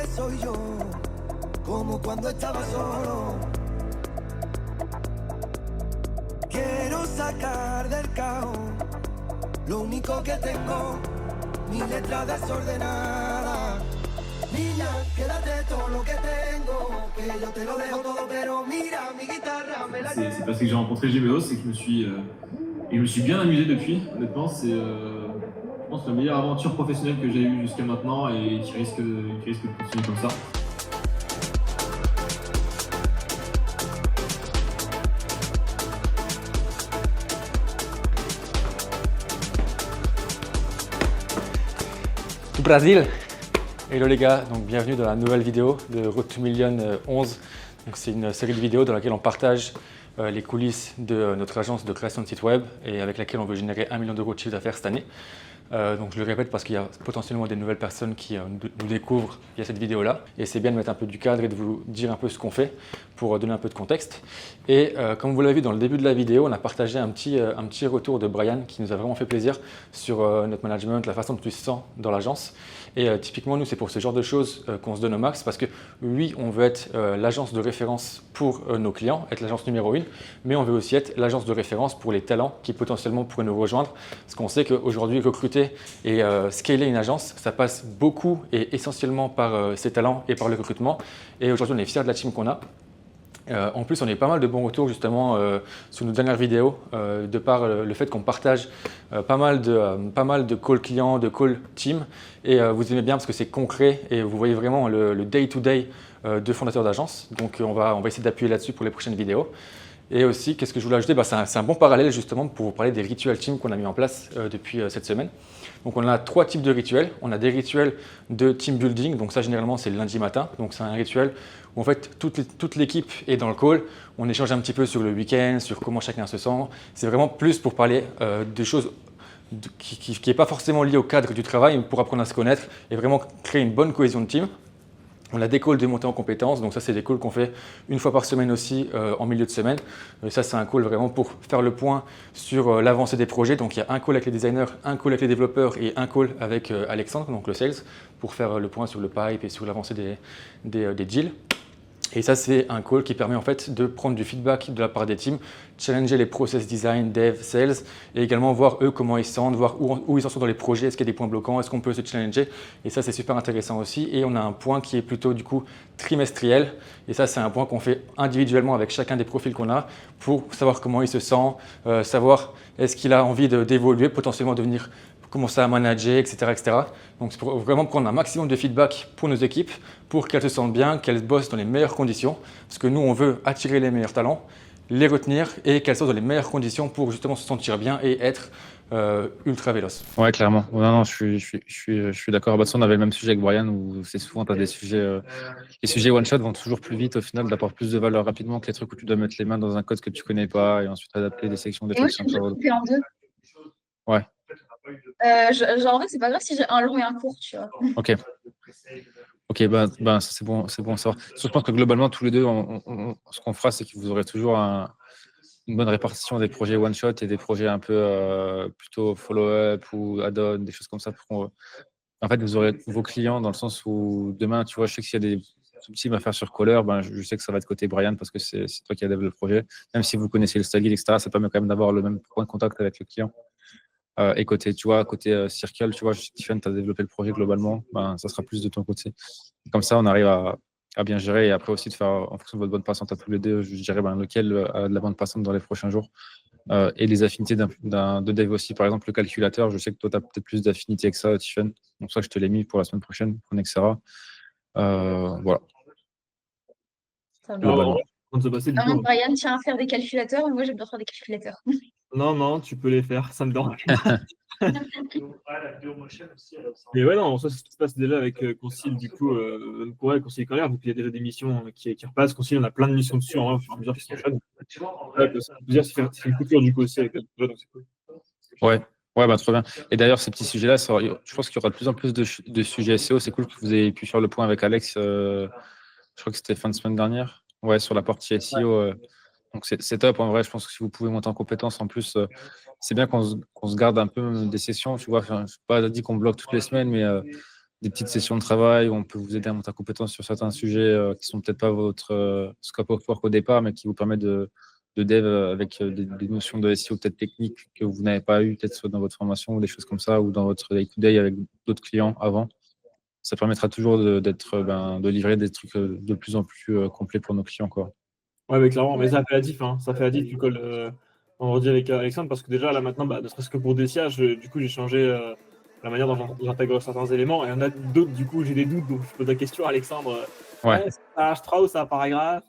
soy yo, como cuando estaba solo. Quiero sacar del caos lo único que tengo, mi letra desordenada. Niña, quédate todo lo que tengo, que yo te lo dejo todo, pero mira, mi guitarra me la... C'est parce que j'ai rencontré Géméos et que je me suis bien amusé depuis. Honnêtement, c'est, je pense, la meilleure aventure professionnelle que j'ai eue jusqu'à maintenant et qui risque de continuer comme ça. Du Brésil. Hello les gars, donc bienvenue dans la nouvelle vidéo de Road to Million 11. C'est une série de vidéos dans laquelle on partage les coulisses de notre agence de création de site web et avec laquelle on veut générer 1 million d'euros de chiffre d'affaires cette année. Donc je le répète parce qu'il y a potentiellement des nouvelles personnes qui nous découvrent via cette vidéo-là. Et c'est bien de mettre un peu du cadre et de vous dire un peu ce qu'on fait pour donner un peu de contexte. Et comme vous l'avez vu dans le début de la vidéo, on a partagé un petit retour de Brian qui nous a vraiment fait plaisir sur notre management, la façon dont il se sent dans l'agence. Et typiquement, nous, c'est pour ce genre de choses qu'on se donne au max parce que oui, on veut être l'agence de référence pour nos clients, être l'agence numéro 1, mais on veut aussi être l'agence de référence pour les talents qui potentiellement pourraient nous rejoindre. Parce qu'on sait qu'aujourd'hui, recruter et scaler une agence, ça passe beaucoup et essentiellement par ses talents et par le recrutement. Et aujourd'hui, on est fiers de la team qu'on a. En plus, on a eu pas mal de bons retours justement sur nos dernières vidéos, de par le fait qu'on partage pas mal de calls clients, de calls team. Et vous aimez bien parce que c'est concret et vous voyez vraiment le day-to-day de fondateurs d'agence. Donc on va essayer d'appuyer là-dessus pour les prochaines vidéos. Et aussi, qu'est-ce que je voulais ajouter? C'est un bon parallèle justement pour vous parler des rituels team qu'on a mis en place depuis cette semaine. Donc on a 3 types de rituels. On a des rituels de team building, donc ça généralement c'est le lundi matin. Donc c'est un rituel où en fait toute l'équipe est dans le call. On échange un petit peu sur le week-end, sur comment chacun se sent. C'est vraiment plus pour parler de choses qui n'est pas forcément lié au cadre du travail, mais pour apprendre à se connaître et vraiment créer une bonne cohésion de team. On a des calls de montée en compétences, donc ça c'est des calls qu'on fait une fois par semaine aussi en milieu de semaine. Et ça c'est un call vraiment pour faire le point sur l'avancée des projets. Donc il y a un call avec les designers, un call avec les développeurs et un call avec Alexandre, donc le sales, pour faire le point sur le pipe et sur l'avancée des deals. Et ça, c'est un call qui permet en fait de prendre du feedback de la part des teams, challenger les process design, dev, sales, et également voir eux comment ils se sentent, voir où ils en sont dans les projets, est-ce qu'il y a des points bloquants, est-ce qu'on peut se challenger. Et ça, c'est super intéressant aussi. Et on a un point qui est plutôt du coup trimestriel. Et ça, c'est un point qu'on fait individuellement avec chacun des profils qu'on a pour savoir comment il se sent, savoir est-ce qu'il a envie d'évoluer, potentiellement devenir commencer à manager, etc., etc. Donc c'est pour vraiment prendre un maximum de feedback pour nos équipes, pour qu'elles se sentent bien, qu'elles bossent dans les meilleures conditions, parce que nous, on veut attirer les meilleurs talents, les retenir et qu'elles soient dans les meilleures conditions pour justement se sentir bien et être ultra véloce. Ouais, clairement. Non, je suis d'accord. Bah, on avait le même sujet avec Brian où c'est souvent, tu as des sujets, les sujets one-shot vont toujours plus vite au final, d'apporter plus de valeur rapidement que les trucs où tu dois mettre les mains dans un code que tu connais pas et ensuite adapter des sections, des Et moi, trucs je suis déjà coupée en deux. Ouais. Genre, en vrai, c'est pas grave si j'ai un long et un court, tu vois. Ok. Ok, ben, c'est bon à savoir. Je pense que globalement, tous les deux, ce qu'on fera, c'est que vous aurez toujours une bonne répartition des projets one-shot et des projets un peu plutôt follow-up ou add-on, des choses comme ça. En fait, vous aurez vos clients dans le sens où demain, tu vois, je sais que s'il y a des sub-teams à faire sur Caller, ben, je sais que ça va être côté Brian parce que c'est toi qui as développé le projet. Même si vous connaissez le style, etc., ça permet quand même d'avoir le même point de contact avec le client. Et côté, tu vois, côté Circle, tu vois, Stephen, tu as développé le projet globalement, ben, ça sera plus de ton côté. Comme ça, on arrive à bien gérer et après aussi de faire, en fonction de votre bande passante à tous les deux, je dirais ben, lequel a de la bande passante dans les prochains jours. Et les affinités de dev aussi, par exemple, le calculateur, je sais que toi, tu as peut-être plus d'affinités avec ça, Stephen. Donc ça, je te l'ai mis pour la semaine prochaine, pour Nexera. Voilà. Ça va. Globalement. Brian tient à faire des calculateurs, mais moi, j'aime bien faire des calculateurs. Non, tu peux les faire, ça me dérange pas. Mais ouais, non, ça, c'est ce qui se passe déjà avec Concile, du coup, pour Concile Caller, donc il y a déjà des missions qui repassent. Concile, on a plein de missions dessus, en vrai, au fur et à mesure qui s'enchaînent. Ouais, ça veut dire c'est une coupure du coup aussi avec la donc c'est cool. Ouais, bah, trop bien. Et d'ailleurs, ces petits sujets-là, je pense qu'il y aura de plus en plus de sujets SEO. C'est cool que vous ayez pu faire le point avec Alex. Je crois que c'était fin de semaine dernière. Ouais, sur la partie SEO. Donc, c'est top. En vrai, je pense que si vous pouvez monter en compétence, en plus, c'est bien qu'on se garde un peu des sessions. Tu vois, enfin, je ne suis pas dit qu'on bloque toutes les semaines, mais des petites sessions de travail où on peut vous aider à monter en compétence sur certains sujets qui sont peut-être pas votre scope of work au départ, mais qui vous permettent de dev avec des notions de SEO peut-être techniques que vous n'avez pas eu, peut-être soit dans votre formation ou des choses comme ça, ou dans votre day-to-day avec d'autres clients avant. Ça permettra toujours de livrer des trucs de plus en plus complets pour nos clients, quoi. Ouais, mais clairement, mais ça fait additif, hein. Ça fait additif, tu colles vendredi avec Alexandre, parce que déjà, là, maintenant, bah, ne serait-ce que pour Dessia, du coup, j'ai changé la manière dont j'intègre certains éléments. Et il y en a d'autres, du coup, j'ai des doutes, donc je pose la question à Alexandre. Ouais. C'est un H3 ou c'est un paragraphe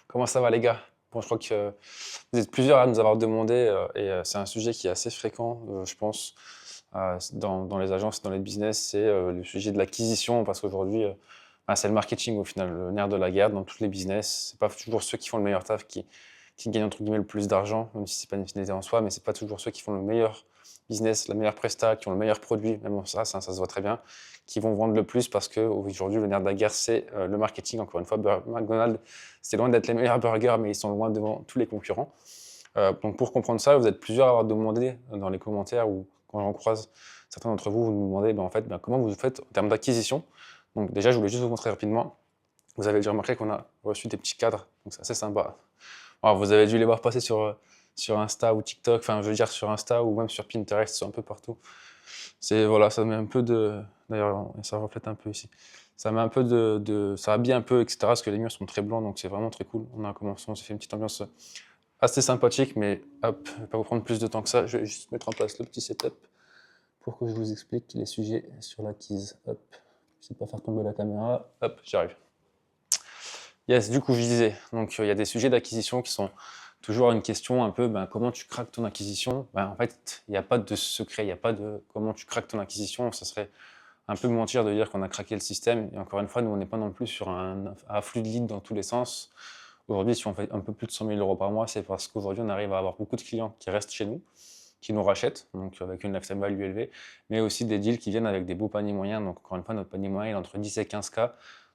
Comment ça va les gars? Bon, je crois que vous êtes plusieurs à nous avoir demandé et c'est un sujet qui est assez fréquent, je pense, dans les agences, dans les business, c'est le sujet de l'acquisition parce qu'aujourd'hui, c'est le marketing au final, le nerf de la guerre dans tous les business. C'est pas toujours ceux qui font le meilleur taf qui gagnent entre guillemets le plus d'argent, même si c'est pas une finalité en soi, mais c'est pas toujours ceux qui font le meilleur business, la meilleure presta, qui ont le meilleur produit, même ça se voit très bien, qui vont vendre le plus parce qu'aujourd'hui, le nerf de la guerre, c'est le marketing. Encore une fois, McDonald's, c'est loin d'être les meilleurs burgers, mais ils sont loin devant tous les concurrents. Donc pour comprendre ça, vous êtes plusieurs à avoir demandé dans les commentaires ou quand j'en croise certains d'entre vous, vous nous demandez comment vous faites en termes d'acquisition. Donc déjà, je voulais juste vous montrer rapidement. Vous avez déjà remarqué qu'on a reçu des petits cadres, donc c'est assez sympa. Alors, vous avez dû les voir passer sur Insta ou TikTok, enfin je veux dire sur Insta ou même sur Pinterest, c'est un peu partout. Voilà, ça met un peu de... D'ailleurs, ça reflète un peu ici. Ça met un peu ça habille un peu, etc. Parce que les murs sont très blancs, donc c'est vraiment très cool. On s'est fait une petite ambiance assez sympathique, mais hop, je vais pas vous prendre plus de temps que ça. Je vais juste mettre en place le petit setup pour que je vous explique les sujets sur l'acquise. Hop, je sais pas faire tomber la caméra. Hop, j'y arrive. Yes, du coup, je disais, donc il y a des sujets d'acquisition qui sont toujours une question un peu, comment tu craques ton acquisition? En fait, il n'y a pas de secret, il n'y a pas de comment tu craques ton acquisition. Ça serait un peu mentir de dire qu'on a craqué le système. Et encore une fois, nous, on n'est pas non plus sur un afflux de leads dans tous les sens. Aujourd'hui, si on fait un peu plus de 100 000 € par mois, c'est parce qu'aujourd'hui, on arrive à avoir beaucoup de clients qui restent chez nous, qui nous rachètent, donc avec une lifetime value élevée, mais aussi des deals qui viennent avec des beaux paniers moyens. Donc encore une fois, notre panier moyen est entre 10 et 15K,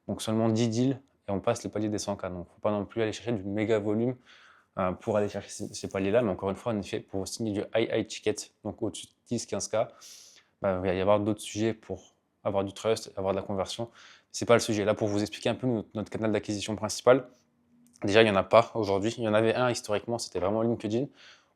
donc seulement 10 deals et on passe le palier des 100K. Donc il ne faut pas non plus aller chercher du méga volume pour aller chercher ces paliers-là, mais encore une fois, en effet, pour signer du high ticket, donc au-dessus de 10-15K, il va y avoir d'autres sujets pour avoir du trust, avoir de la conversion. Ce n'est pas le sujet. Là, pour vous expliquer un peu notre canal d'acquisition principal, déjà, il n'y en a pas aujourd'hui. Il y en avait un historiquement, c'était vraiment LinkedIn.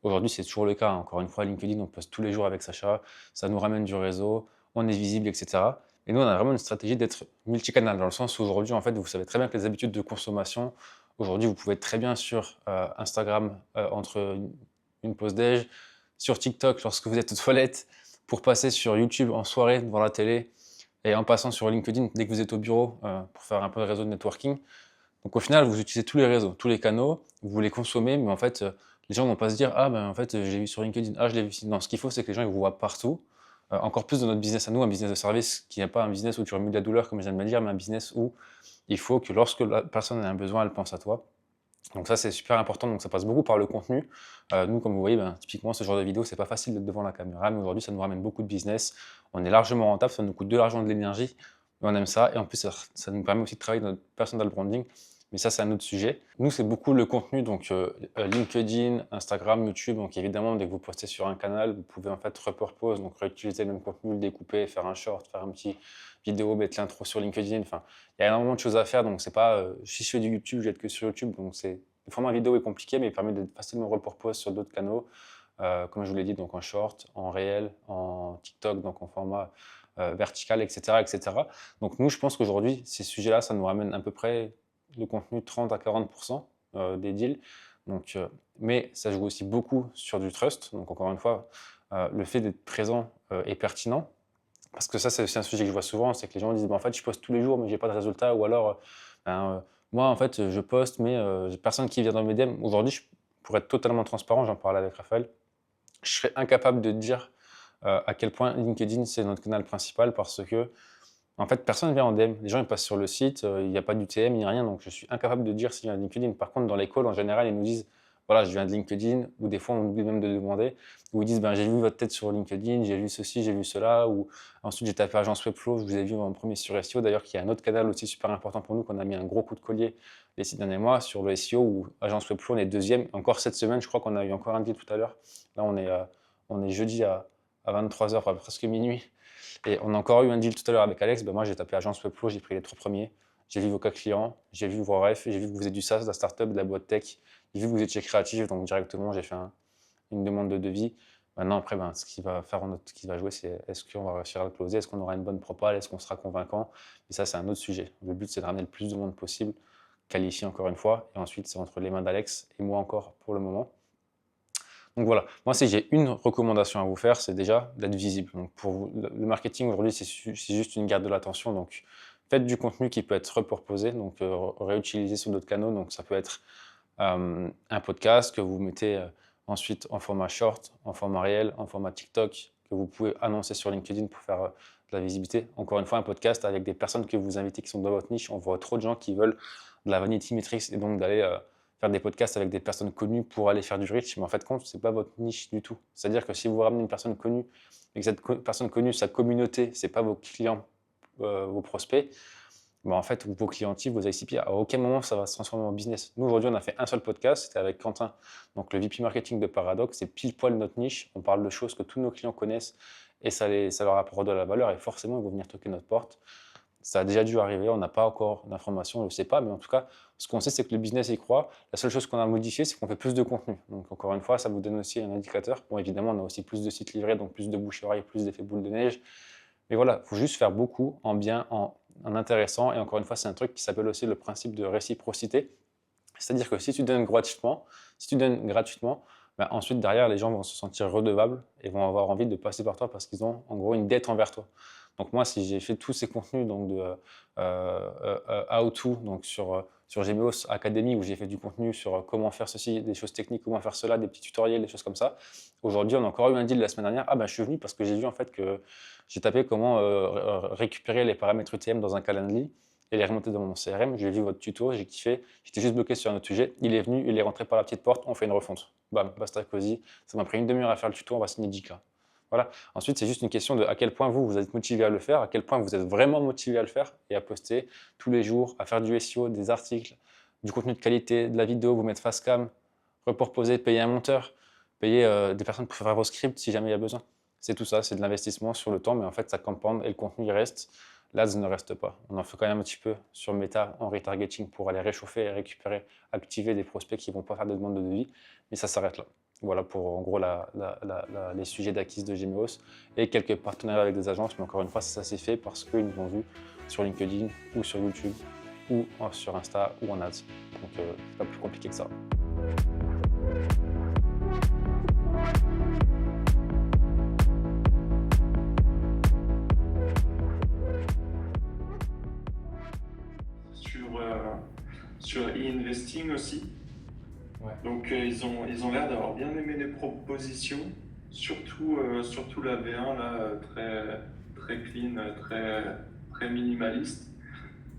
Aujourd'hui, c'est toujours le cas. Encore une fois, LinkedIn, on poste tous les jours avec Sacha, ça nous ramène du réseau, on est visible, etc. Et nous, on a vraiment une stratégie d'être multicanal, dans le sens où aujourd'hui, en fait, vous savez très bien que les habitudes de consommation, aujourd'hui, vous pouvez être très bien sur Instagram entre une pause déj, sur TikTok lorsque vous êtes aux toilettes, pour passer sur YouTube en soirée devant la télé, et en passant sur LinkedIn dès que vous êtes au bureau pour faire un peu de réseau de networking. Donc au final, vous utilisez tous les réseaux, tous les canaux, vous les consommez, mais en fait, les gens ne vont pas se dire « Ah, en fait, je l'ai vu sur LinkedIn, ah, je l'ai vu ici ». Non, ce qu'il faut, c'est que les gens ils vous voient partout. Encore plus dans notre business à nous, un business de service qui n'est pas un business où tu remues de la douleur, comme je viens de me dire, mais un business où il faut que lorsque la personne a un besoin, elle pense à toi. Donc ça, c'est super important, donc ça passe beaucoup par le contenu. Nous, comme vous voyez, typiquement, ce genre de vidéo, c'est pas facile d'être devant la caméra, mais aujourd'hui, ça nous ramène beaucoup de business. On est largement rentable, ça nous coûte de l'argent, de l'énergie, mais on aime ça. Et en plus, ça nous permet aussi de travailler notre personal branding. Mais ça, c'est un autre sujet. Nous, c'est beaucoup le contenu, donc LinkedIn, Instagram, YouTube. Donc évidemment, dès que vous postez sur un canal, vous pouvez en fait repurpose, donc réutiliser le même contenu, le découper, faire un short, faire un petit vidéo, mettre l'intro sur LinkedIn. Enfin, il y a énormément de choses à faire. Donc c'est pas, si je fais du YouTube, je vais être que sur YouTube. Donc le format vidéo est compliqué, mais il permet d'être facilement repurpose sur d'autres canaux. Comme je vous l'ai dit, donc en short, en réel, en TikTok, donc en format vertical, etc., etc. Donc nous, je pense qu'aujourd'hui, ces sujets-là, ça nous ramène à peu près le contenu 30 à 40% des deals. Donc, mais ça joue aussi beaucoup sur du trust. Donc encore une fois, le fait d'être présent est pertinent. Parce que ça, c'est aussi un sujet que je vois souvent, c'est que les gens disent en fait, je poste tous les jours, mais j'ai pas de résultat. Ou alors, moi, en fait, je poste, mais j'ai personne qui vient dans mes DM. Aujourd'hui, pour être totalement transparent, j'en parlais avec Raphaël, je serais incapable de dire à quel point LinkedIn, c'est notre canal principal parce que en fait, personne ne vient en DM. Les gens ils passent sur le site, il n'y a pas d'UTM, il n'y a rien, donc je suis incapable de dire s'il y a LinkedIn. Par contre, dans les calls, en général, ils nous disent voilà, je viens de LinkedIn, ou des fois on oublie même de demander, où ils disent j'ai vu votre tête sur LinkedIn, j'ai vu ceci, j'ai vu cela, ou ensuite j'ai tapé agence Webflow, je vous ai vu en premier sur SEO, d'ailleurs qui est un autre canal aussi super important pour nous, qu'on a mis un gros coup de collier les 6 derniers mois sur le SEO, où agence Webflow on est deuxième, encore cette semaine je crois qu'on a eu encore un deal tout à l'heure, là on est jeudi à 23h, presque minuit, et on a encore eu un deal tout à l'heure avec Alex, moi j'ai tapé agence Webflow, j'ai pris les 3 premiers, j'ai vu vos cas clients, j'ai vu vos refs, j'ai vu que vous êtes du SaaS, de la startup, de la boîte tech. J'ai vu que vous étiez créatif, donc directement j'ai fait une demande de devis. Maintenant, après, ce qui va jouer, c'est est-ce qu'on va réussir à le closer, est-ce qu'on aura une bonne propale, est-ce qu'on sera convaincant. Et ça, c'est un autre sujet. Le but, c'est de ramener le plus de monde possible, qualifié encore une fois. Et ensuite, c'est entre les mains d'Alex et moi encore pour le moment. Donc voilà, moi, si j'ai une recommandation à vous faire, c'est déjà d'être visible. Donc pour vous, le marketing aujourd'hui, c'est juste une garde de l'attention. Donc faites du contenu qui peut être reproposé, donc réutilisé sur d'autres canaux. Donc ça peut être un podcast que vous mettez ensuite en format short, en format réel, en format TikTok, que vous pouvez annoncer sur LinkedIn pour faire de la visibilité. Encore une fois, un podcast avec des personnes que vous invitez qui sont dans votre niche. On voit trop de gens qui veulent de la vanity metrics et donc d'aller faire des podcasts avec des personnes connues pour aller faire du reach. Mais en fait, compte, ce n'est pas votre niche du tout. C'est-à-dire que si vous ramenez une personne connue et que cette personne connue, sa communauté, ce n'est pas vos clients, vos prospects, en fait, vos clients-types, vos ICP, à aucun moment ça va se transformer en business. Nous, aujourd'hui, on a fait un seul podcast, c'était avec Quentin, donc le VP Marketing de Paradox, c'est pile poil notre niche. On parle de choses que tous nos clients connaissent et ça leur apporte de la valeur et forcément, ils vont venir toquer notre porte. Ça a déjà dû arriver, on n'a pas encore d'informations, on ne le sait pas, mais en tout cas, ce qu'on sait, c'est que le business y croit. La seule chose qu'on a modifié, c'est qu'on fait plus de contenu. Donc, encore une fois, ça vous donne aussi un indicateur. Bon, évidemment, on a aussi plus de sites livrés, donc plus de bouche-oreille, plus d'effets boule de neige. Mais voilà, il faut juste faire beaucoup en bien, en intéressant. Et encore une fois, c'est un truc qui s'appelle aussi le principe de réciprocité. C'est-à-dire que si tu donnes gratuitement, ensuite derrière, les gens vont se sentir redevables et vont avoir envie de passer par toi parce qu'ils ont en gros une dette envers toi. Donc moi, si j'ai fait tous ces contenus donc de how-to, donc sur Gemios Academy, où j'ai fait du contenu sur comment faire ceci, des choses techniques, comment faire cela, des petits tutoriels, des choses comme ça. Aujourd'hui, on a encore eu un deal la semaine dernière. Je suis venu parce que j'ai vu en fait que j'ai tapé comment récupérer les paramètres UTM dans un Calendly et les remonter dans mon CRM. J'ai vu votre tuto, j'ai kiffé. J'étais juste bloqué sur un autre sujet. Il est venu, il est rentré par la petite porte, on fait une refonte. Bam, basta cosy. Ça m'a pris une demi-heure à faire le tuto, on va signer 10K. Voilà. Ensuite, c'est juste une question de à quel point vous êtes motivé à le faire, à quel point vous êtes vraiment motivé à le faire et à poster tous les jours, à faire du SEO, des articles, du contenu de qualité, de la vidéo, vous mettre face cam, reproposer, payer un monteur, payer des personnes pour faire vos scripts si jamais il y a besoin. C'est tout ça, c'est de l'investissement sur le temps, mais en fait, ça compound et le contenu il reste. L'ADS ne reste pas. On en fait quand même un petit peu sur Meta en retargeting pour aller réchauffer et récupérer, activer des prospects qui ne vont pas faire de demande de devis, mais ça s'arrête là. Voilà pour en gros les sujets d'acquise de Gemios et quelques partenariats avec des agences, mais encore une fois, ça s'est fait parce qu'ils nous ont vus sur LinkedIn ou sur YouTube ou sur Insta ou en ads. Donc, c'est pas plus compliqué que ça. Sur e-investing aussi. Ouais. Donc ils ont l'air d'avoir bien aimé les propositions, surtout la V1 là, très clean, très minimaliste,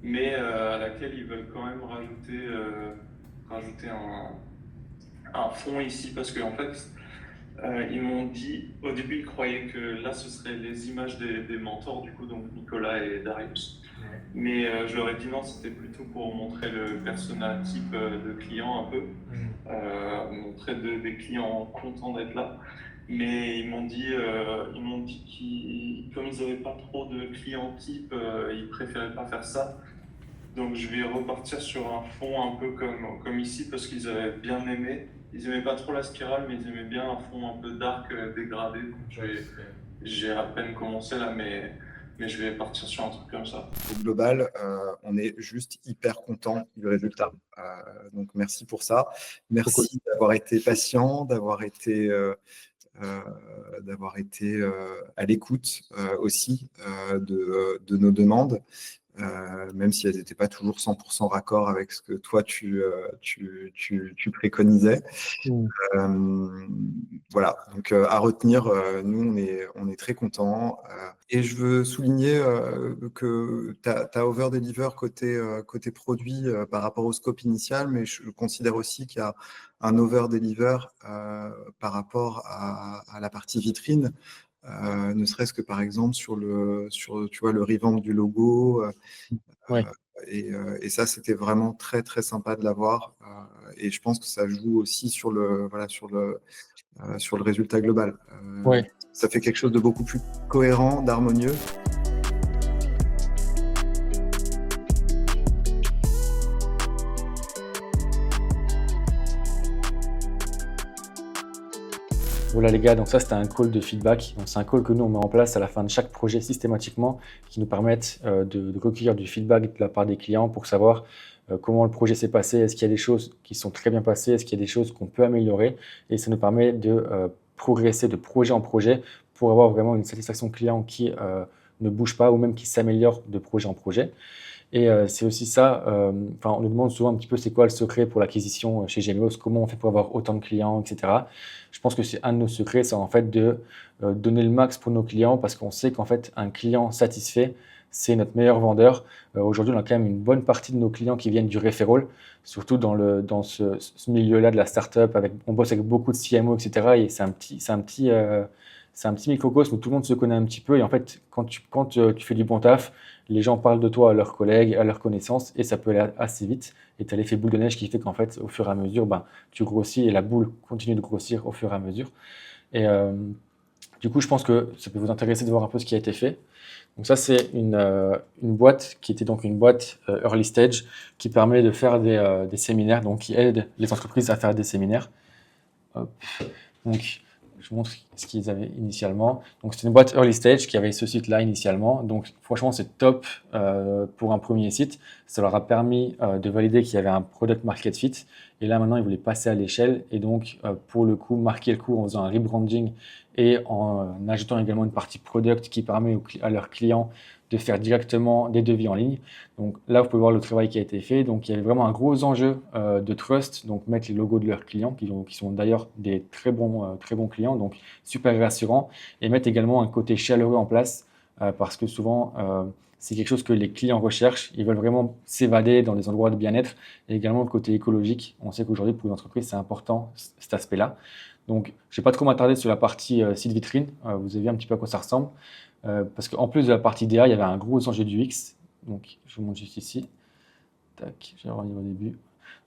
mais à laquelle ils veulent quand même rajouter un fond ici parce qu'en fait ils m'ont dit, au début ils croyaient que là ce serait les images des mentors du coup, donc Nicolas et Darius. Mais je leur ai dit non, c'était plutôt pour montrer le persona type de client un peu, montrer des clients contents d'être là. Mais ils m'ont dit comme ils n'avaient pas trop de clients type, ils préféraient pas faire ça. Donc je vais repartir sur un fond un peu comme ici parce qu'ils avaient bien aimé. Ils n'aimaient pas trop la spirale, mais ils aimaient bien un fond un peu dark, dégradé. J'ai à peine commencé là, mais je vais partir sur un truc comme ça. Au global, on est juste hyper content du résultat. Donc, merci pour ça. Merci d'avoir été patient, d'avoir été à l'écoute aussi de nos demandes. même si elles n'étaient pas toujours 100% raccord avec ce que toi, tu préconisais. Voilà, donc à retenir, nous, on est très contents. Et je veux souligner que tu as over-deliver côté produit par rapport au scope initial, mais je considère aussi qu'il y a un over-deliver par rapport à la partie vitrine. Ne serait-ce que par exemple sur tu vois, le revamp du logo. Ouais. Et ça, c'était vraiment très, très sympa de l'avoir. Et je pense que ça joue aussi sur le résultat global. Ouais. Ça fait quelque chose de beaucoup plus cohérent, d'harmonieux. Voilà les gars, donc ça c'était un call de feedback. Donc c'est un call que nous on met en place à la fin de chaque projet systématiquement qui nous permettent de recueillir du feedback de la part des clients pour savoir comment le projet s'est passé, est-ce qu'il y a des choses qui sont très bien passées, est-ce qu'il y a des choses qu'on peut améliorer, et ça nous permet de progresser de projet en projet pour avoir vraiment une satisfaction client qui ne bouge pas ou même qui s'améliore de projet en projet. Et c'est aussi ça, on nous demande souvent un petit peu c'est quoi le secret pour l'acquisition chez Gemios, comment on fait pour avoir autant de clients, etc. Je pense que c'est un de nos secrets, c'est en fait de donner le max pour nos clients parce qu'on sait qu'en fait un client satisfait, c'est notre meilleur vendeur. Aujourd'hui, on a quand même une bonne partie de nos clients qui viennent du referral, surtout dans ce milieu-là de la startup. On bosse avec beaucoup de CMO, etc. Et c'est un petit microcosme où tout le monde se connaît un petit peu. Et en fait, quand tu fais du bon taf, les gens parlent de toi à leurs collègues, à leurs connaissances, et ça peut aller assez vite. Et tu as l'effet boule de neige qui fait qu'en fait, au fur et à mesure, tu grossis et la boule continue de grossir au fur et à mesure. Et du coup, je pense que ça peut vous intéresser de voir un peu ce qui a été fait. Donc ça, c'est une boîte qui était donc une boîte early stage qui permet de faire des séminaires, donc qui aide les entreprises à faire des séminaires. Hop. Donc, je vous montre ce qu'ils avaient initialement. Donc, c'est une boîte early stage qui avait ce site-là initialement. Donc, franchement, c'est top pour un premier site. Ça leur a permis de valider qu'il y avait un product market fit. Et là, maintenant, ils voulaient passer à l'échelle. Et donc, pour le coup, marquer le coup en faisant un rebranding et en ajoutant également une partie product qui permet à leurs clients de faire directement des devis en ligne. Donc là, vous pouvez voir le travail qui a été fait. Donc il y avait vraiment un gros enjeu de trust, donc mettre les logos de leurs clients, qui sont d'ailleurs des très bons clients, donc super rassurant, et mettre également un côté chaleureux en place, parce que souvent, c'est quelque chose que les clients recherchent. Ils veulent vraiment s'évader dans des endroits de bien-être, et également le côté écologique. On sait qu'aujourd'hui, pour les entreprises, c'est important cet aspect-là. Donc, je ne vais pas trop m'attarder sur la partie site vitrine. Vous avez vu un petit peu à quoi ça ressemble. Parce qu'en plus de la partie DA, il y avait un gros enjeu du UX. Donc, je vous montre juste ici. Tac, je vais revenir au début.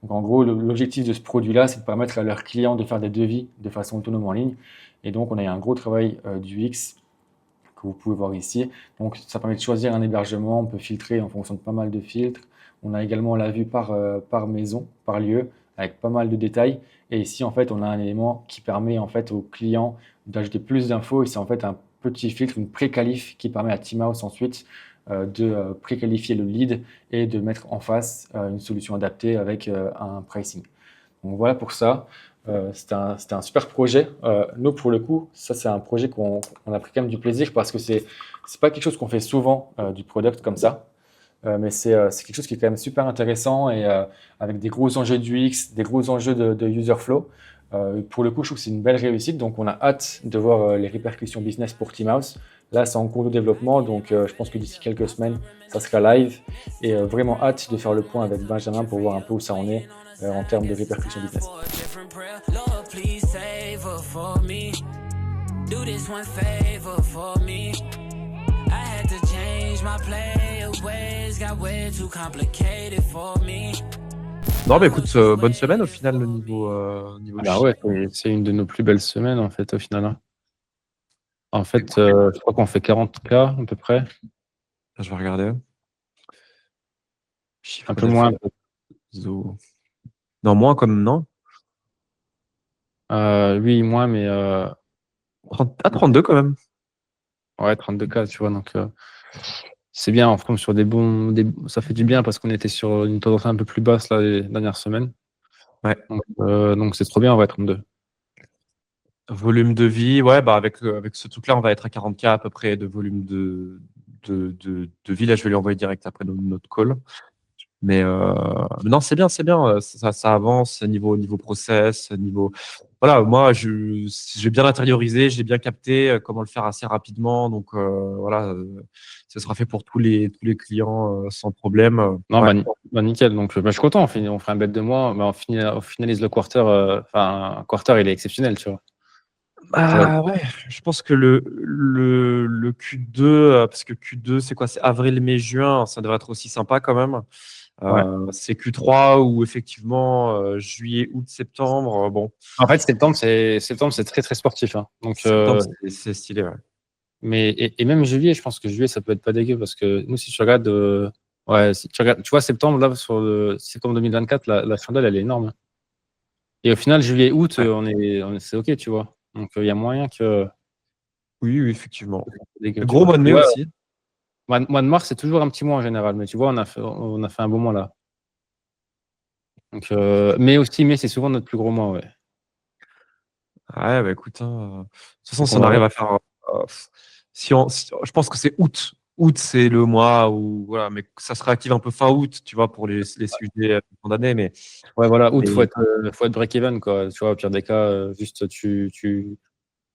Donc, en gros, l'objectif de ce produit-là, c'est de permettre à leurs clients de faire des devis de façon autonome en ligne. Et donc, on a eu un gros travail du UX que vous pouvez voir ici. Donc, ça permet de choisir un hébergement. On peut filtrer en fonction de pas mal de filtres. On a également la vue par maison, par lieu, avec pas mal de détails. Et ici, en fait, on a un élément qui permet en fait aux clients d'ajouter plus d'infos. Et c'est en fait un petit filtre, une pré-qualif qui permet à Teamhouse ensuite de préqualifier le lead et de mettre en face une solution adaptée avec un pricing. Donc voilà pour ça. C'était un super projet. Nous, pour le coup, ça, c'est un projet qu'on a pris quand même du plaisir parce que c'est pas quelque chose qu'on fait souvent du product comme ça. Mais c'est quelque chose qui est quand même super intéressant et avec des gros enjeux d'UX, des gros enjeux de user flow. Pour le coup, je trouve que c'est une belle réussite. Donc, on a hâte de voir les répercussions business pour Teamhouse. Là, c'est en cours de développement. Donc, je pense que d'ici quelques semaines, ça sera live. Et vraiment hâte de faire le point avec Benjamin pour voir un peu où ça en est en termes de répercussions business. Non, mais écoute, bonne semaine au final, le niveau Ouais, c'est une de nos plus belles semaines en fait, au final. Hein. En fait, je crois qu'on fait 40K à peu près. Je vais regarder. Un peu moins. Non, moins comme non. Oui, moins, mais 32 quand même. ouais, 32K, tu vois. Donc, c'est bien, on tombe sur ça fait du bien parce qu'on était sur une tendance un peu plus basse là, les dernières semaines. Ouais. Donc c'est trop bien, on va être 32. Volume de vie, ouais, avec ce truc-là, on va être à 40K à peu près de volume de ville. Là, je vais lui envoyer direct après notre call. Mais non, c'est bien. Ça avance niveau process, niveau. Voilà, moi, j'ai bien intériorisé, j'ai bien capté comment le faire assez rapidement. Donc voilà, ça sera fait pour tous les clients sans problème. Non, Ouais. nickel. Donc, je suis content. On fait un bet de mois, mais on finalise le quarter. Enfin, un quarter, il est exceptionnel, tu vois. Ah ouais, je pense que le Q2, parce que Q2, c'est quoi? C'est avril, mai, juin, ça devrait être aussi sympa quand même. Ouais. C'est Q3 où effectivement, juillet, août, septembre, bon, En fait, septembre, c'est très, très sportif, hein. Donc, septembre, c'est stylé, ouais. et même juillet, je pense que juillet, ça peut être pas dégueu parce que nous, si tu regardes, si tu regardes, tu vois, septembre, là, sur le septembre 2024, la chandelle, elle est énorme, hein. Et au final, juillet, août, Ouais. c'est OK, tu vois. Donc, il y a moyen que. Oui, effectivement. Dégueu, tu Gros vois. mois de mai Ouais, aussi. mois de mars, c'est toujours un petit mois en général, mais tu vois, on a fait un bon mois là. Donc, mai, c'est souvent notre plus gros mois, ouais. Ouais, bah écoute, hein, de toute façon, Donc, si on on va arrive voir. à faire. Je pense que c'est août. Août, c'est le mois où. Voilà, mais ça se réactive un peu fin août, tu vois, pour les sujets condamnés. Mais, Ouais, voilà, août, mais faut être break-even, quoi. Tu vois, au pire des cas, juste tu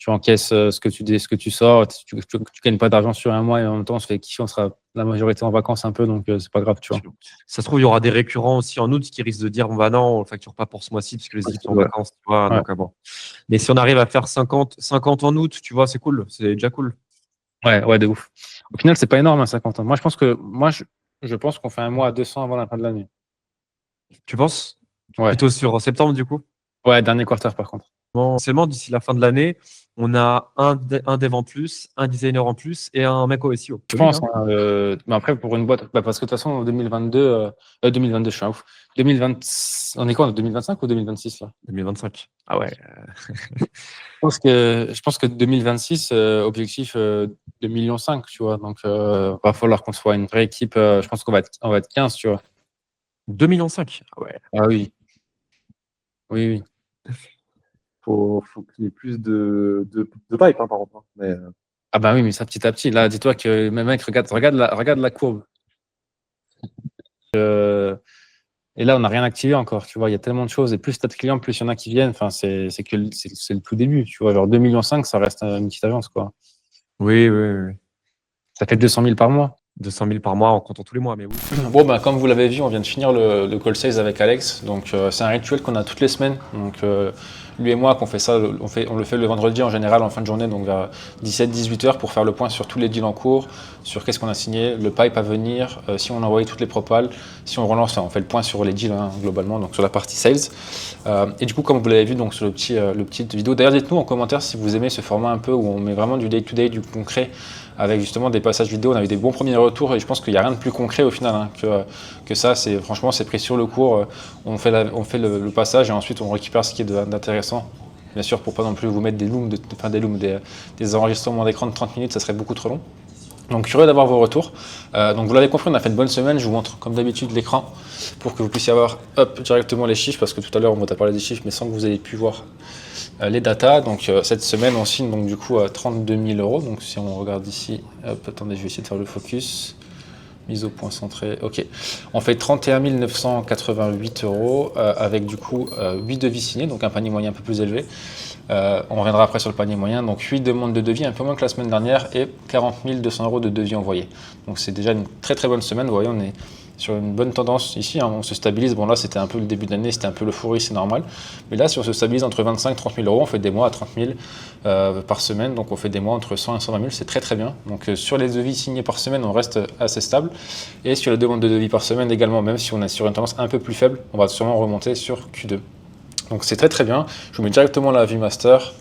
encaisses ce que tu sors, tu gagnes pas d'argent sur un mois et en même temps, on se fait kiffer, on sera la majorité en vacances un peu, donc c'est pas grave, tu vois. ça se trouve, il y aura des récurrents aussi en août qui risquent de dire, bon, bah non, on ne facture pas pour ce mois-ci parce que les équipes sont en Ouais. vacances, tu vois. Ouais. Donc, bon. Mais si on arrive à faire 50 en août, tu vois, c'est cool. C'est déjà cool. Ouais, de ouf. Au final, c'est pas énorme, hein, 50 ans. Je pense qu'on fait un mois à 200 avant la fin de l'année. Tu penses? Ouais. Plutôt sur septembre, du coup? Ouais, dernier quarter, par contre. Seulement, d'ici la fin de l'année, on a un dev en plus, un designer en plus et un mec au SEO. Je pense, hein, mais après, pour une boîte, parce que de toute façon, en 2022, 2022, je suis un ouf. 2020, on est quoi, en 2025 ou 2026 là? 2025. Ah ouais. Je pense que 2026, objectif 2,5 millions, tu vois. Donc, va falloir qu'on soit une vraie équipe. Je pense on va être 15, tu vois. 2,5 millions. Ah ouais. Ah oui. Oui. Faut qu'il y ait plus de pipe, hein, par contre. Mais, Ah bah oui, mais ça petit à petit. Là, dis-toi que mes mecs, regarde la courbe. Et là, on n'a rien activé encore, tu vois. Il y a tellement de choses. Et plus tu as de clients, plus il y en a qui viennent. Enfin, c'est le tout début, tu vois. Genre 2,5 millions, ça reste une petite agence, quoi. oui. Ça fait 200 000 par mois. 200 000 par mois en comptant tous les mois, mais oui. Bon, bah, comme vous l'avez vu, on vient de finir le call sales avec Alex. Donc, c'est un rituel qu'on a toutes les semaines. Donc, lui et moi, qu'on fait ça, on le fait le vendredi en général, en fin de journée, donc vers 17-18 heures, pour faire le point sur tous les deals en cours, sur qu'est-ce qu'on a signé, le pipe à venir, si on a envoyé toutes les propals, si on relance, on fait le point sur les deals, hein, globalement, donc sur la partie sales. Et du coup, comme vous l'avez vu donc, sur le petit vidéo, d'ailleurs, dites-nous en commentaire si vous aimez ce format un peu où on met vraiment du day-to-day, du concret, avec justement des passages vidéo. On a eu des bons premiers retours et je pense qu'il n'y a rien de plus concret au final, hein, que ça. Franchement, c'est pris sur le cours. On fait le passage et ensuite on récupère ce qui est d'intéressant. Bien sûr, pour pas non plus vous mettre des enregistrements d'écran de 30 minutes, ça serait beaucoup trop long. Donc curieux d'avoir vos retours. Donc vous l'avez compris, on a fait une bonne semaine. Je vous montre comme d'habitude l'écran pour que vous puissiez avoir directement les chiffres, parce que tout à l'heure on m'a parlé des chiffres mais sans que vous ayez pu voir les datas. Donc cette semaine on signe donc du coup à 32 000 euros. Donc si on regarde ici, attendez, je vais essayer de faire le focus. Mise au point centré, ok. On fait 31 988 euros avec du coup 8 devis signés, donc un panier moyen un peu plus élevé. On reviendra après sur le panier moyen, donc 8 demandes de devis, un peu moins que la semaine dernière, et 40 200 euros de devis envoyés. Donc c'est déjà une très très bonne semaine, vous voyez, on est sur une bonne tendance ici, hein, on se stabilise. Bon là c'était un peu le début d'année, c'était un peu l'euphorie, c'est normal. Mais là si on se stabilise entre 25 et 30 000 euros, on fait des mois à 30 000 par semaine, donc on fait des mois entre 100 et 120 000, c'est très très bien. Donc sur les devis signés par semaine, on reste assez stable. Et sur les demandes de devis par semaine également, même si on est sur une tendance un peu plus faible, on va sûrement remonter sur Q2. Donc c'est très très bien. Je vous mets directement la vue master,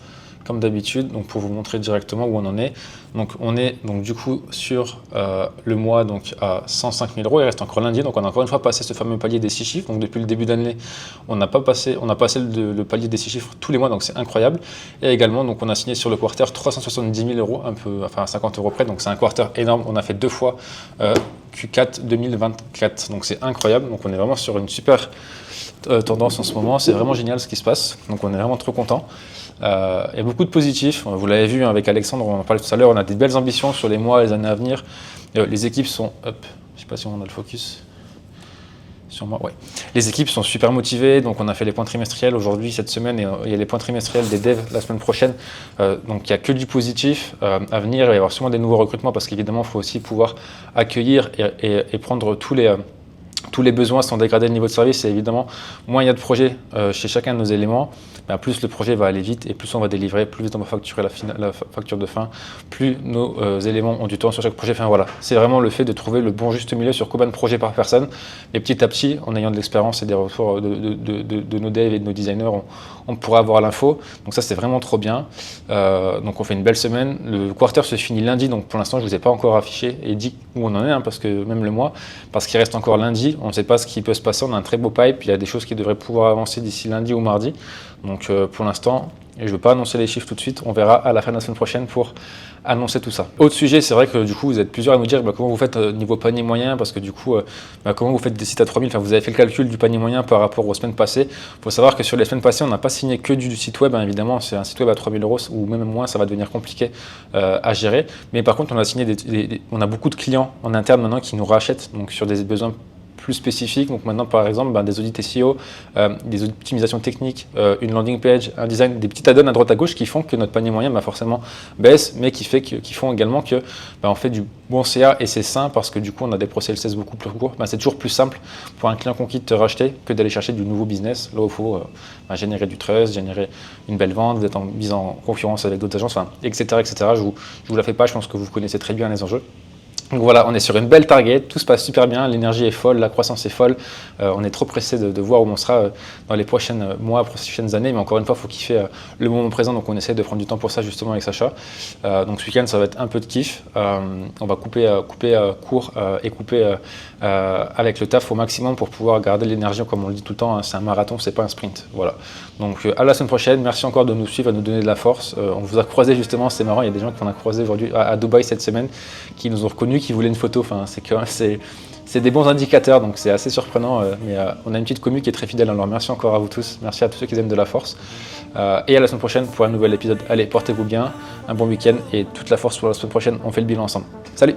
comme d'habitude, donc pour vous montrer directement où on en est. Donc on est donc du coup sur le mois donc à 105 000 euros. Il reste encore lundi, donc on a encore une fois passé ce fameux palier des 6 chiffres. Donc depuis le début d'année, on a passé le palier des 6 chiffres tous les mois, donc c'est incroyable. Et également, donc on a signé sur le quarter 370 000 euros, un peu, enfin à 50 euros près. Donc c'est un quarter énorme. On a fait 2 fois Q4 2024, donc c'est incroyable. Donc on est vraiment sur une super tendance en ce moment. C'est vraiment génial ce qui se passe. Donc on est vraiment trop content. Il y a beaucoup de positifs. Vous l'avez vu avec Alexandre, on en parlait tout à l'heure. On a des belles ambitions sur les mois et les années à venir. Les équipes sont... Hop, je ne sais pas si on a le focus. Sur moi, ouais. Les équipes sont super motivées, donc on a fait les points trimestriels aujourd'hui, cette semaine, et il y a les points trimestriels des devs la semaine prochaine. Donc il n'y a que du positif à venir. Il va y avoir sûrement des nouveaux recrutements parce qu'évidemment, il faut aussi pouvoir accueillir et prendre tous les besoins sans dégrader le niveau de service. Et évidemment, moins il y a de projets chez chacun de nos éléments, plus le projet va aller vite et plus on va délivrer, plus vite on va facturer la facture de fin, plus nos éléments ont du temps sur chaque projet. Enfin voilà, c'est vraiment le fait de trouver le bon juste milieu sur combien de projets par personne. Et petit à petit, en ayant de l'expérience et des retours de nos devs et de nos designers, on pourra avoir l'info. Donc ça, c'est vraiment trop bien. Donc on fait une belle semaine. Le quarter se finit lundi, donc pour l'instant, je ne vous ai pas encore affiché et dit où on en est, parce que même le mois, parce qu'il reste encore lundi, on ne sait pas ce qui peut se passer. On a un très beau pipe, il y a des choses qui devraient pouvoir avancer d'ici lundi ou mardi. Donc pour l'instant, et je ne veux pas annoncer les chiffres tout de suite, on verra à la fin de la semaine prochaine pour annoncer tout ça. Autre sujet, c'est vrai que du coup, vous êtes plusieurs à nous dire comment vous faites niveau panier moyen, parce que du coup, comment vous faites des sites à 3000, vous avez fait le calcul du panier moyen par rapport aux semaines passées. Il faut savoir que sur les semaines passées, on n'a pas signé que du site web, évidemment, c'est un site web à 3000 € ou même moins, ça va devenir compliqué à gérer. Mais par contre, on a signé on a beaucoup de clients en interne maintenant qui nous rachètent, donc sur des besoins plus spécifiques. Donc maintenant, par exemple, des audits SEO, des optimisations techniques, une landing page, un design, des petits add-ons à droite à gauche qui font que notre panier moyen forcément baisse, mais qui font également que on fait du bon CA et c'est sain parce que du coup on a des process LCS beaucoup plus courts. C'est toujours plus simple pour un client conquis de te racheter que d'aller chercher du nouveau business. Là où il faut générer du trust, générer une belle vente, vous êtes mise en concurrence avec d'autres agences, etc. Je vous la fais pas, je pense que vous connaissez très bien les enjeux. Donc voilà, on est sur une belle target, tout se passe super bien, l'énergie est folle, la croissance est folle, on est trop pressé de voir où on sera dans les prochains mois, prochaines années, mais encore une fois, il faut kiffer le moment présent, donc on essaie de prendre du temps pour ça justement avec Sacha. Donc ce week-end, ça va être un peu de kiff, on va couper court et couper avec le taf au maximum pour pouvoir garder l'énergie, comme on le dit tout le temps, c'est un marathon, c'est pas un sprint. Voilà. Donc à la semaine prochaine, merci encore de nous suivre, de nous donner de la force. On vous a croisé justement, c'est marrant, il y a des gens qu'on a croisés aujourd'hui à Dubaï cette semaine qui nous ont reconnus, qui voulaient une photo. C'est des bons indicateurs, donc c'est assez surprenant. Mais on a une petite commu qui est très fidèle. Alors merci encore à vous tous, merci à tous ceux qui aiment de la force. Et à la semaine prochaine pour un nouvel épisode. Allez, portez-vous bien, un bon week-end et toute la force pour la semaine prochaine. On fait le bilan ensemble. Salut!